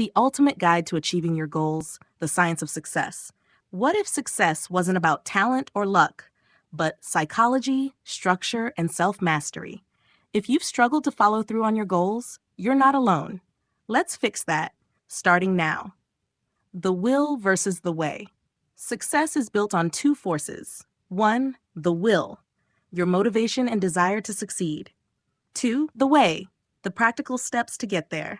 the ultimate guide to achieving your goals, the science of success. What if success wasn't about talent or luck, but psychology, structure, and self-mastery? If you've struggled to follow through on your goals, you're not alone. Let's fix that, starting now. The will versus the way. Success is built on two forces. 1, the will, your motivation and desire to succeed. 2, the way, the practical steps to get there.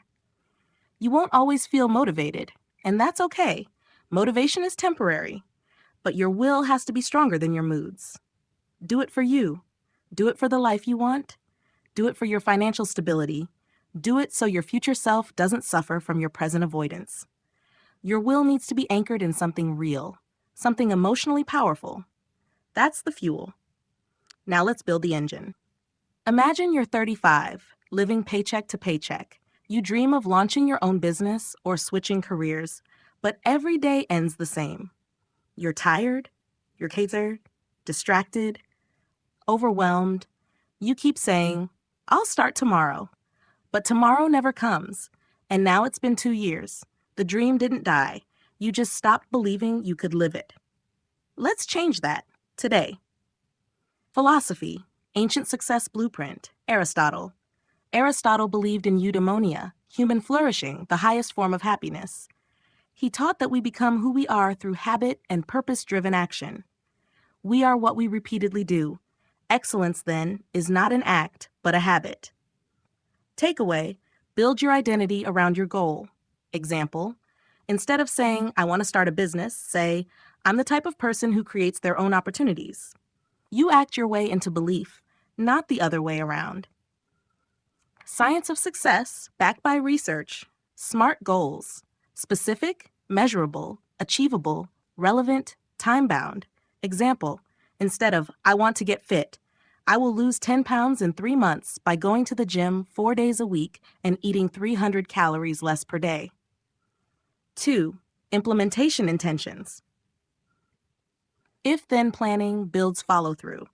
You won't always feel motivated, and that's okay. Motivation is temporary, but your will has to be stronger than your moods. Do it for you. Do it for the life you want. Do it for your financial stability. Do it so your future self doesn't suffer from your present avoidance. Your will needs to be anchored in something real, something emotionally powerful. That's the fuel. Now let's build the engine. Imagine you're 35, living paycheck to paycheck. You dream of launching your own business or switching careers, but every day ends the same. You're tired, you're catered, distracted, overwhelmed. You keep saying, I'll start tomorrow. But tomorrow never comes, and now it's been 2 years. The dream didn't die. You just stopped believing you could live it. Let's change that today. Philosophy, ancient success blueprint, Aristotle. Aristotle believed in eudaimonia, human flourishing, the highest form of happiness. He taught that we become who we are through habit and purpose-driven action. We are what we repeatedly do. Excellence, then, is not an act, but a habit. Takeaway, build your identity around your goal. Example, instead of saying, I want to start a business, say, I'm the type of person who creates their own opportunities. You act your way into belief, not the other way around. Science of success, backed by research. SMART goals. Specific, measurable, achievable, relevant, time-bound. Example, instead of, I want to get fit, I will lose 10 pounds in 3 months by going to the gym 4 days a week and eating 300 calories less per day. 2. Implementation intentions. If-then planning builds follow-through.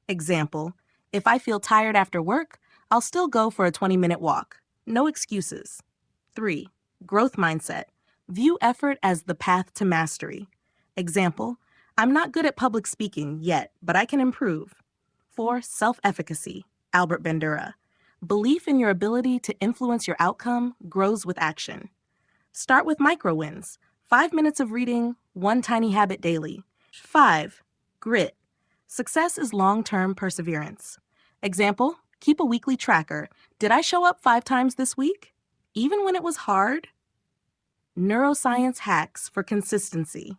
Example, if I feel tired after work, I'll still go for a 20-minute walk. No excuses. 3. Growth mindset. View effort as the path to mastery. Example, I'm not good at public speaking yet, but I can improve. 4. Self-efficacy. Albert Bandura. Belief in your ability to influence your outcome grows with action. Start with micro wins. 5 minutes of reading, 1 tiny habit daily. 5. Grit. Success is long-term perseverance. Example, keep a weekly tracker. Did I show up 5 times this week? Even when it was hard? Neuroscience hacks for consistency.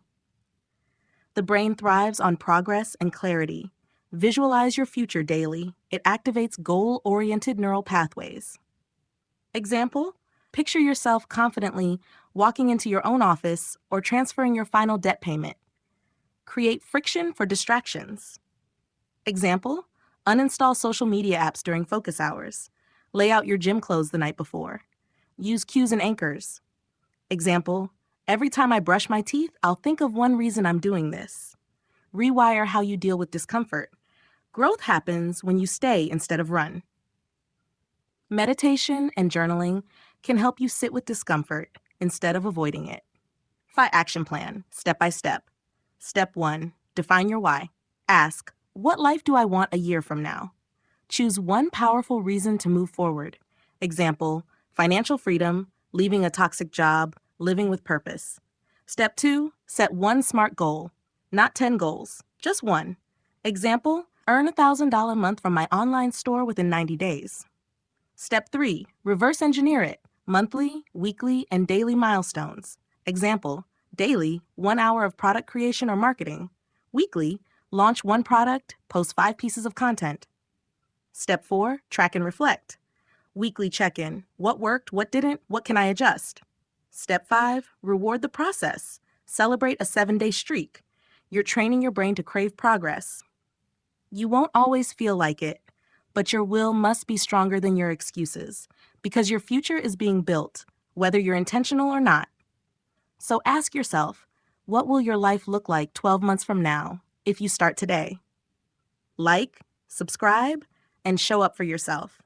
The brain thrives on progress and clarity. Visualize your future daily. It activates goal-oriented neural pathways. Example, picture yourself confidently walking into your own office or transferring your final debt payment. Create friction for distractions. Example, uninstall social media apps during focus hours. Lay out your gym clothes the night before. Use cues and anchors. Example, every time I brush my teeth, I'll think of one reason I'm doing this. Rewire how you deal with discomfort. Growth happens when you stay instead of run. Meditation and journaling can help you sit with discomfort instead of avoiding it. Action plan, step by step. Step 1, define your why. Ask, what life do I want a year from now? Choose one powerful reason to move forward. Example, financial freedom, leaving a toxic job, living with purpose. Step 2, set one SMART goal. Not 10 goals, just one. Example, earn $1,000 a month from my online store within 90 days. Step 3, reverse engineer it. Monthly, weekly, and daily milestones. Example, daily, 1 hour of product creation or marketing. Weekly, launch 1 product, post 5 pieces of content. Step 4, track and reflect. Weekly check-in. What worked, what didn't, what can I adjust? Step 5, reward the process. Celebrate a 7-day streak. You're training your brain to crave progress. You won't always feel like it, but your will must be stronger than your excuses, because your future is being built, whether you're intentional or not. So ask yourself, what will your life look like 12 months from now if you start today? Like, subscribe, and show up for yourself.